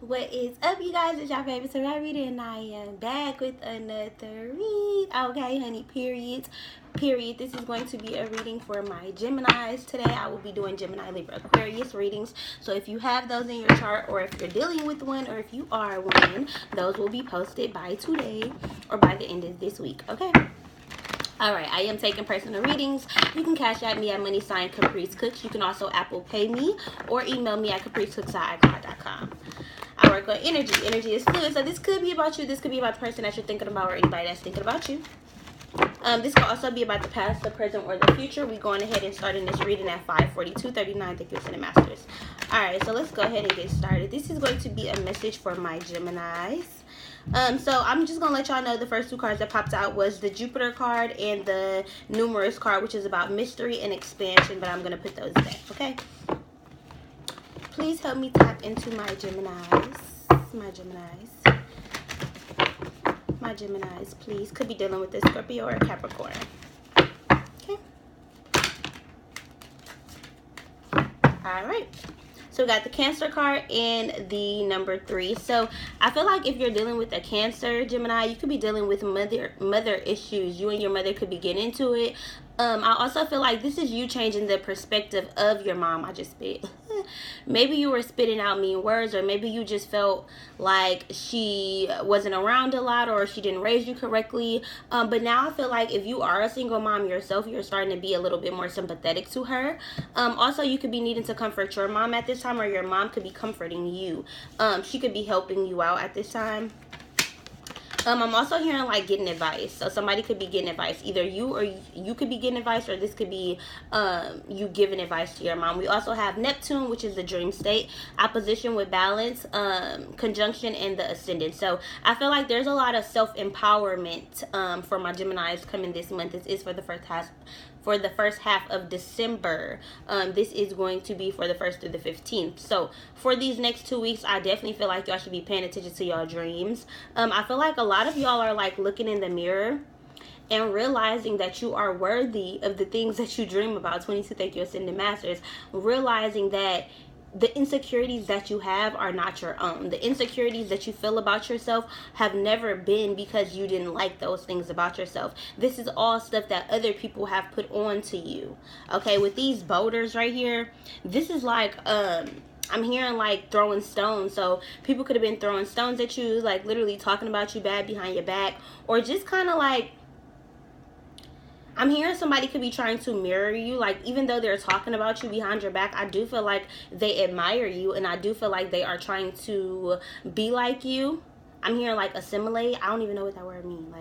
What is up, you guys? It's your favorite Survivor reader, and I am back with another read. Okay, honey, period. This is going to be a reading for my Geminis today. I will be doing Gemini, Libra, Aquarius readings. So if you have those in your chart, or if you're dealing with one, or if you are one, those will be posted by today or by the end of this week, okay? Alright, I am taking personal readings. You can cash at me at @Caprice Cooks. You can also Apple Pay me or email me at capricecooks@icloud.com. I work on energy. Energy is fluid, so this could be about you. This could be about the person that you're thinking about, or anybody that's thinking about you. This could also be about the past, the present, or the future. We're going ahead and starting this reading at 5:42:39. Thank you, Cinemasters. Alright, so let's go ahead and get started. This is going to be a message for my Geminis. So I'm just going to let y'all know the first two cards that popped out was the Jupiter card and the Numerous card, which is about mystery and expansion, but I'm going to put those back, okay? Please help me tap into my Geminis. My Geminis, please. Could be dealing with a Scorpio or a Capricorn. Okay. Alright. So we got the Cancer card and the number 3. So I feel like if you're dealing with a Cancer Gemini, you could be dealing with mother issues. You and your mother could be getting into it. I also feel like this is you changing the perspective of your mom. I just spit. Maybe you were spitting out mean words, or maybe you just felt like she wasn't around a lot, or she didn't raise you correctly. But now I feel like if you are a single mom yourself, you're starting to be a little bit more sympathetic to her. Also, you could be needing to comfort your mom at this time, or your mom could be comforting you. She could be helping you out at this time. I'm also hearing like getting advice. So somebody could be getting advice. Either you or you could be getting advice, or this could be you giving advice to your mom. We also have Neptune, which is the dream state, opposition with balance, conjunction, and the ascendant. So I feel like there's a lot of self-empowerment for my Geminis coming this month. This is for the first half of December. This is going to be for the 1st through the 15th. So for these next 2 weeks, I definitely feel like y'all should be paying attention to y'all dreams. I feel like a lot of y'all are like looking in the mirror and realizing that you are worthy of the things that you dream about. 22, thank you, Ascendant Masters. Realizing that the insecurities that you have are not your own. The insecurities that you feel about yourself have never been because you didn't like those things about yourself. This is all stuff that other people have put on to you. Okay, with these boulders right here, this is like, I'm hearing like throwing stones. So people could have been throwing stones at you, like literally talking about you bad behind your back, or just kind of like, I'm hearing somebody could be trying to mirror you. Like, even though they're talking about you behind your back, I do feel like they admire you, and I do feel like they are trying to be like you. I'm hearing like assimilate. I don't even know what that word means.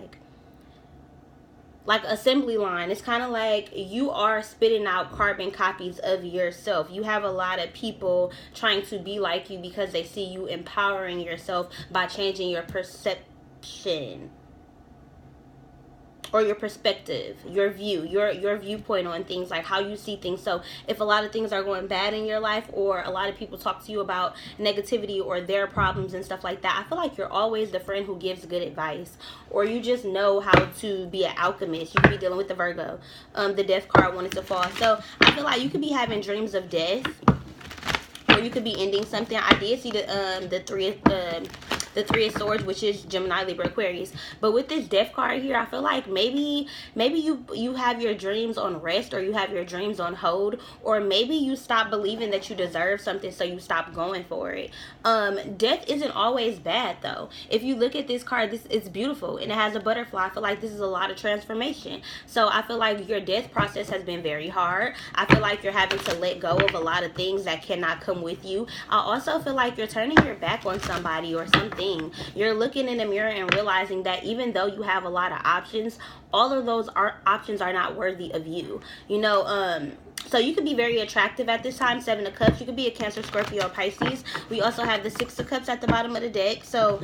Like assembly line. It's kind of like you are spitting out carbon copies of yourself. You have a lot of people trying to be like you because they see you empowering yourself by changing your perception, or your perspective, your view, your viewpoint on things, like how you see things. So if a lot of things are going bad in your life, or a lot of people talk to you about negativity or their problems and stuff like that, I feel like you're always the friend who gives good advice, or you just know how to be an alchemist. You could be dealing with the Virgo. The Death card wanted to fall. So I feel like you could be having dreams of death, or you could be ending something. I did see the Three of Swords, which is Gemini, Libra, Aquarius. But with this Death card here, I feel like maybe you have your dreams on rest, or you have your dreams on hold, or maybe you stop believing that you deserve something, so you stop going for it. Death isn't always bad, though. If you look at this card, it's beautiful, and it has a butterfly. I feel like this is a lot of transformation. So I feel like your death process has been very hard. I feel like you're having to let go of a lot of things that cannot come with you. I also feel like you're turning your back on somebody or something. You're looking in the mirror and realizing that even though you have a lot of options, all of those options are not worthy of you. You know, so you could be very attractive at this time. 7 of Cups. You could be a Cancer, Scorpio, or Pisces. We also have the 6 of Cups at the bottom of the deck. So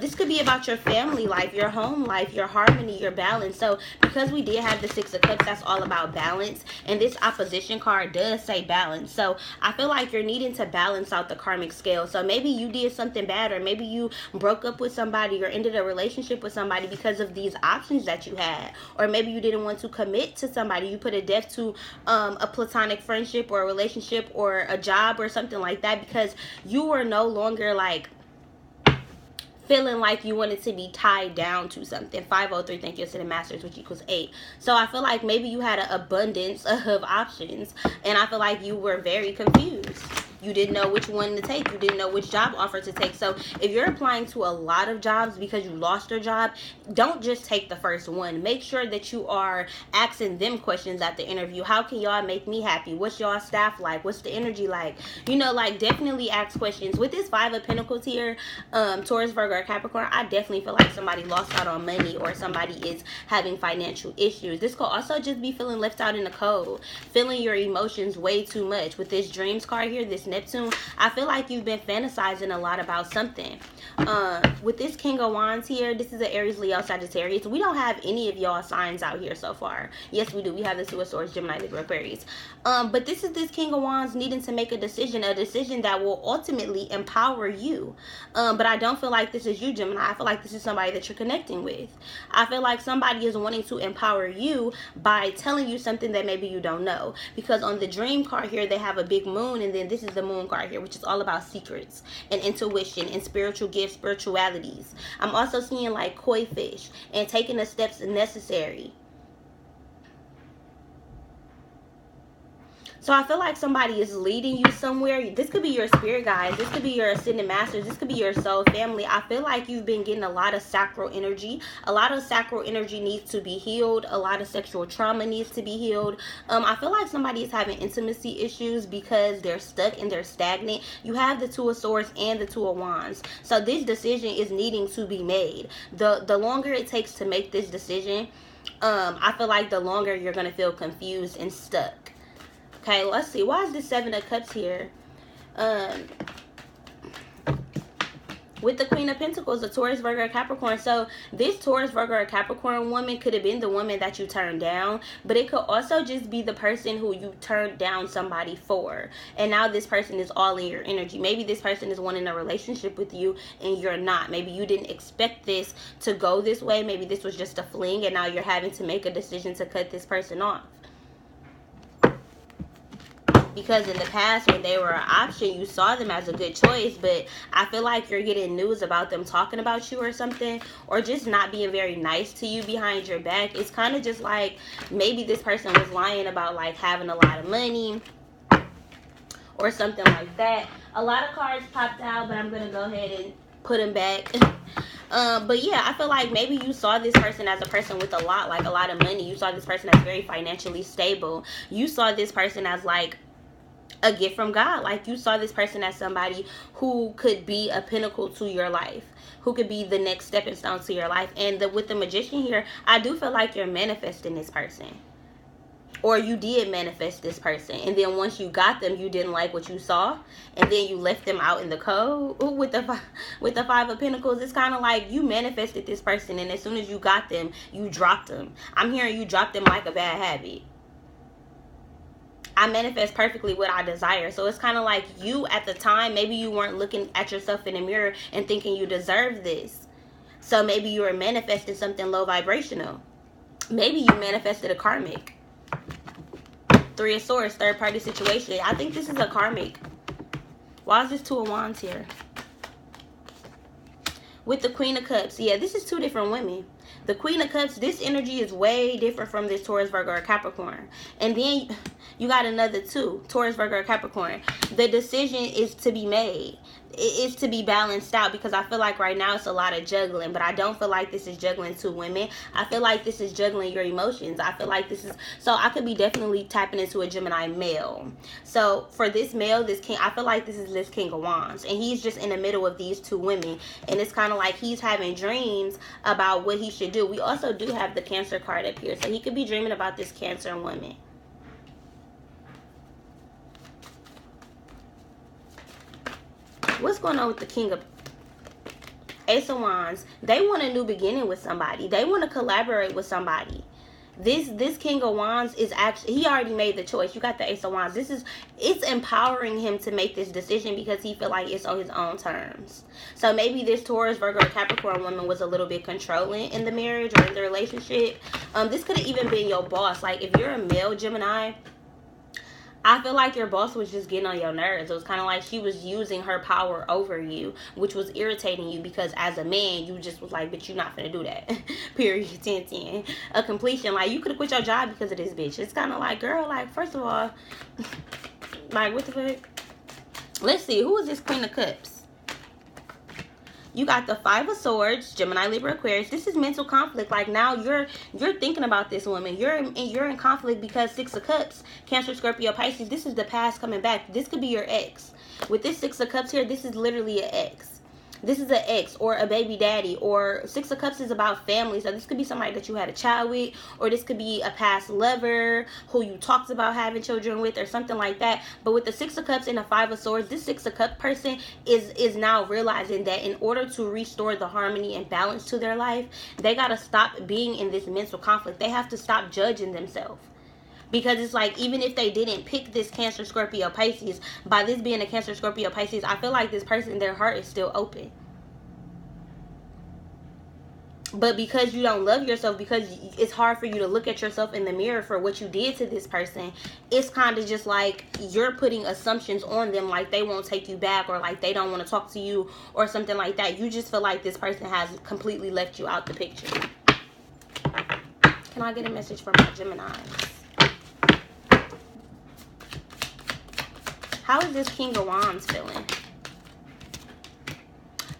this could be about your family life, your home life, your harmony, your balance. So because we did have the 6 of Cups, that's all about balance. And this opposition card does say balance. So I feel like you're needing to balance out the karmic scale. So maybe you did something bad, or maybe you broke up with somebody or ended a relationship with somebody because of these options that you had. Or maybe you didn't want to commit to somebody. You put a death to a platonic friendship or a relationship or a job or something like that because you were no longer like feeling like you wanted to be tied down to something. 503, thank you, to the masters, which equals 8. So I feel like maybe you had an abundance of options, and I feel like you were very confused. You didn't know which one to take. You didn't know which job offer to take. So if you're applying to a lot of jobs because you lost your job, don't just take the first one. Make sure that you are asking them questions at the interview. How can y'all make me happy? What's y'all staff like? What's the energy like? You know, like, definitely ask questions. With this 5 of Pentacles here, Taurus, Virgo, or Capricorn, I definitely feel like somebody lost out on money, or somebody is having financial issues. This could also just be feeling left out in the cold, feeling your emotions way too much. With this Dreams card here, this Neptune, I feel like you've been fantasizing a lot about something. With this King of Wands here, this is an Aries, Leo, Sagittarius. We don't have any of y'all signs out here so far. Yes, we do. We have the Two of Swords, Gemini, Libra, Aquarius. But this is this King of Wands needing to make a decision that will ultimately empower you. But I don't feel like this is you, Gemini. I feel like this is somebody that you're connecting with. I feel like somebody is wanting to empower you by telling you something that maybe you don't know. Because on the Dream card here, they have a big moon, and then this is the Moon card here, which is all about secrets and intuition and spiritual gifts, spiritualities. I'm also seeing like koi fish and taking the steps necessary. So I feel like somebody is leading you somewhere. This could be your spirit guides. This could be your ascended masters. This could be your soul family. I feel like you've been getting a lot of sacral energy. A lot of sacral energy needs to be healed. A lot of sexual trauma needs to be healed. I feel like somebody is having intimacy issues because they're stuck and they're stagnant. You have the Two of Swords and the Two of Wands. So this decision is needing to be made. The longer it takes to make this decision, I feel like the longer you're going to feel confused and stuck. Okay, let's see. Why is this 7 of Cups here? With the Queen of Pentacles, the Taurus, Virgo, Capricorn. So this Taurus, Virgo, or Capricorn woman could have been the woman that you turned down, but it could also just be the person who you turned down somebody for. And now this person is all in your energy. Maybe this person is wanting a relationship with you and you're not. Maybe you didn't expect this to go this way. Maybe this was just a fling and now you're having to make a decision to cut this person off. Because in the past, when they were an option, you saw them as a good choice. But I feel like you're getting news about them talking about you or something, or just not being very nice to you behind your back. It's kind of just like maybe this person was lying about like having a lot of money or something like that. A lot of cards popped out, but I'm going to go ahead and put them back. But yeah, I feel like maybe you saw this person as a person with a lot of money. You saw this person as very financially stable. You saw this person as like a gift from God. Like you saw this person as somebody who could be a pinnacle to your life, who could be the next stepping stone to your life. And with the Magician here, I do feel like you're manifesting this person, or you did manifest this person, and then once you got them, you didn't like what you saw, and then you left them out in the cold. Ooh, with the 5 of Pentacles, it's kind of like you manifested this person, and as soon as you got them, you dropped them. I'm hearing you dropped them like a bad habit. I manifest perfectly what I desire. So it's kind of like you at the time, maybe you weren't looking at yourself in the mirror and thinking you deserve this. So maybe you were manifesting something low vibrational. Maybe you manifested a karmic. 3 of Swords, third party situation. I think this is a karmic. Why is this 2 of Wands here? With the Queen of Cups, yeah, this is 2 different women. The Queen of Cups, this energy is way different from this Taurus, Virgo, or Capricorn. And then you got another 2, Taurus, Virgo, or Capricorn. The decision is to be made. It is to be balanced out, because I feel like right now it's a lot of juggling, but I don't feel like this is juggling 2 women. I feel like this is juggling your emotions. I feel like this is, so I could be definitely tapping into a Gemini male. So for this male, this king, I feel like this is this King of Wands, and he's just in the middle of these 2 women, and it's kind of like he's having dreams about what he should do. We also do have the Cancer card up here, so he could be dreaming about this Cancer woman. What's going on with the King of Ace of Wands? They want a new beginning with somebody. They want to collaborate with somebody. This King of Wands is actually, he already made the choice. You got the Ace of Wands. It's empowering him to make this decision because he feel like it's on his own terms. So maybe this Taurus, Virgo, or Capricorn woman was a little bit controlling in the marriage or in the relationship. This could have even been your boss. Like if you're a male Gemini, I feel like your boss was just getting on your nerves. It was kind of like she was using her power over you, which was irritating you because as a man, you just was like, bitch, you're not finna do that. Period. 10-10. A completion. Like, you could have quit your job because of this bitch. It's kind of like, girl, like, first of all, like, what the fuck? Let's see. Who is this Queen of Cups? You got the Five of Swords, Gemini, Libra, Aquarius. This is mental conflict. Like, now you're thinking about this woman. You're in conflict because Six of Cups, Cancer, Scorpio, Pisces. This is the past coming back. This could be your ex. With this Six of Cups here, this is literally an ex. This is an ex or a baby daddy, or Six of Cups is about family. So this could be somebody that you had a child with, or this could be a past lover who you talked about having children with, or something like that. But with the Six of Cups and the Five of Swords, this Six of Cups person is now realizing that in order to restore the harmony and balance to their life, they got to stop being in this mental conflict. They have to stop judging themselves. Because it's like, even if they didn't pick this Cancer, Scorpio, Pisces, by this being a Cancer, Scorpio, Pisces, I feel like this person, their heart is still open. But because you don't love yourself, because it's hard for you to look at yourself in the mirror for what you did to this person, it's kind of just like you're putting assumptions on them, like they won't take you back, or like they don't want to talk to you, or something like that. You just feel like this person has completely left you out the picture. Can I get a message for my Geminis? How is this King of Wands feeling?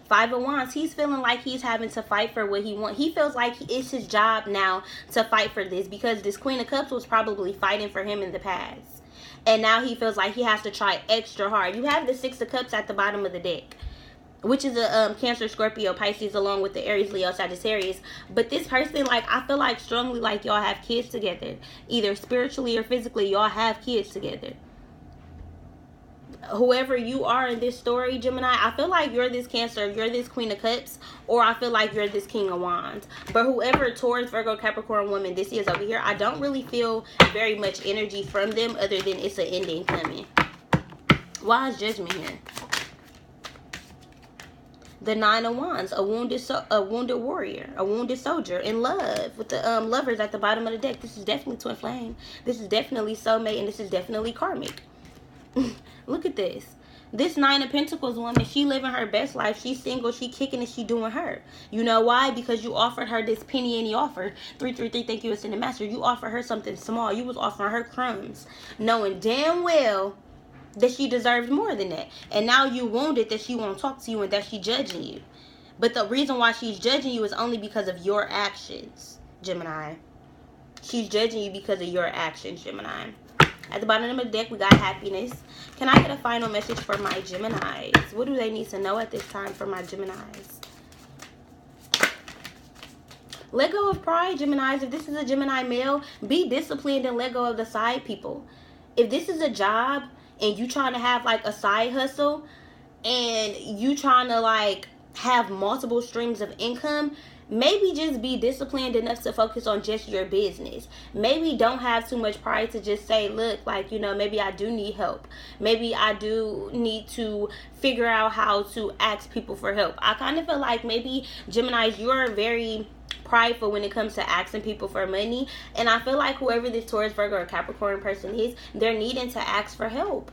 Five of Wands, he's feeling like he's having to fight for what he wants. He feels like it's his job now to fight for this, because this Queen of Cups was probably fighting for him in the past. And now he feels like he has to try extra hard. You have the Six of Cups at the bottom of the deck, which is a Cancer, Scorpio, Pisces, along with the Aries, Leo, Sagittarius. But this person, like, I feel like strongly like y'all have kids together. Either spiritually or physically, y'all have kids together. Whoever you are in this story, Gemini, I feel like you're this Cancer, you're this Queen of Cups, or I feel like you're this King of Wands. But whoever Taurus, Virgo, Capricorn woman this is over here, I don't really feel very much energy from them other than it's an ending coming. Why is Judgment here? The Nine of Wands, a wounded warrior, a wounded soldier in love, with the lovers at the bottom of the deck. This is definitely twin flame. This is definitely soulmate, and this is definitely karmic. Look at this. This Nine of Pentacles woman, she living her best life. She's single, she kicking it, she doing her. You know why? Because you offered her this penny and offer. 333, thank you, Ascended Master. You offered her something small. You was offering her crumbs, knowing damn well that she deserves more than that. And now you wounded that she won't talk to you and that she judging you. But the reason why she's judging you is only because of your actions, Gemini. She's judging you because of your actions, Gemini. At the bottom of the deck, we got happiness. Can I get a final message for my Geminis? What do they need to know at this time for my Geminis? Let go of pride, Geminis. If this is a Gemini male, be disciplined and let go of the side people. If this is a job and you trying to have like a side hustle and you trying to like have multiple streams of income, maybe just be disciplined enough to focus on just your business. Maybe don't have too much pride to just say, look, like, you know, maybe I do need help. Maybe I do need to figure out how to ask people for help. I kind of feel like maybe Geminis, you're very prideful when it comes to asking people for money. And I feel like whoever this Taurus, Virgo, or Capricorn person is, they're needing to ask for help.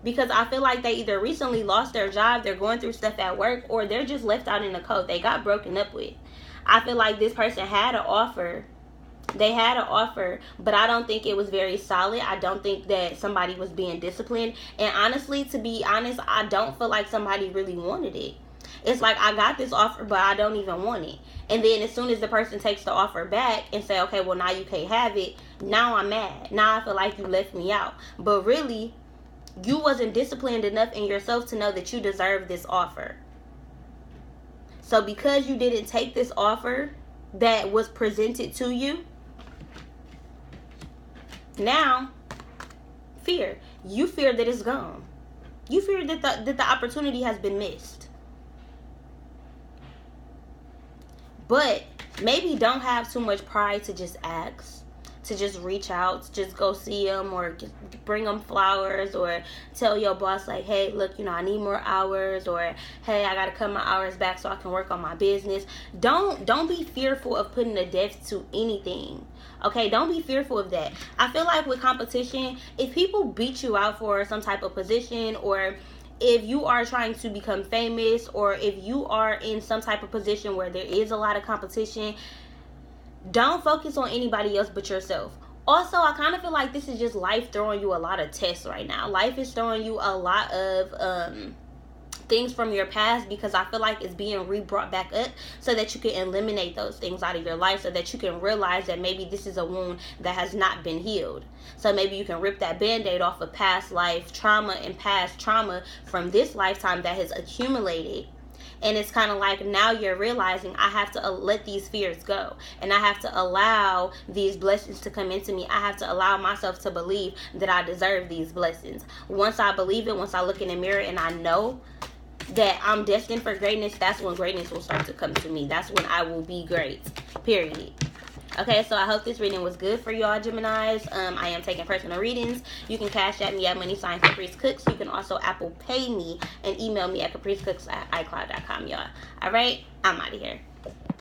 Because I feel like they either recently lost their job, they're going through stuff at work, or they're just left out in the cold. They got broken up with. I feel like this person had an offer. They had an offer, but I don't think it was very solid. I don't think that somebody was being disciplined. And honestly, to be honest, I don't feel like somebody really wanted it. It's like, I got this offer, but I don't even want it. And then as soon as the person takes the offer back and say, okay, well, now you can't have it, now I'm mad. Now I feel like you left me out. But really, you wasn't disciplined enough in yourself to know that you deserve this offer. So because you didn't take this offer that was presented to you, now fear. You fear that it's gone. You fear that the opportunity has been missed. But maybe don't have too much pride to just ask. to just reach out, to just go see them, or bring them flowers, or tell your boss like, hey, look, you know, I need more hours, or hey, I gotta cut my hours back so I can work on my business. Don't be fearful of putting a depth to anything. Okay, don't be fearful of that. I feel like with competition, if people beat you out for some type of position, or if you are trying to become famous, or if you are in some type of position where there is a lot of competition, don't focus on anybody else but yourself. Also, I kind of feel like this is just life throwing you a lot of tests right now. Life is throwing you a lot of things from your past, because I feel like it's being re-brought back up so that you can eliminate those things out of your life, so that you can realize that maybe this is a wound that has not been healed. So maybe you can rip that band-aid off of past life trauma and past trauma from this lifetime that has accumulated. And it's kind of like, now you're realizing, I have to let these fears go, and I have to allow these blessings to come into me. I have to allow myself to believe that I deserve these blessings. Once I believe it, once I look in the mirror and I know that I'm destined for greatness, that's when greatness will start to come to me. That's when I will be great, period. Okay, so I hope this reading was good for y'all, Geminis. I am taking personal readings. You can cash at me at money_Caprice_Cooks. You can also Apple Pay me and email me at capricecooks@icloud.com, y'all. All right, I'm out of here.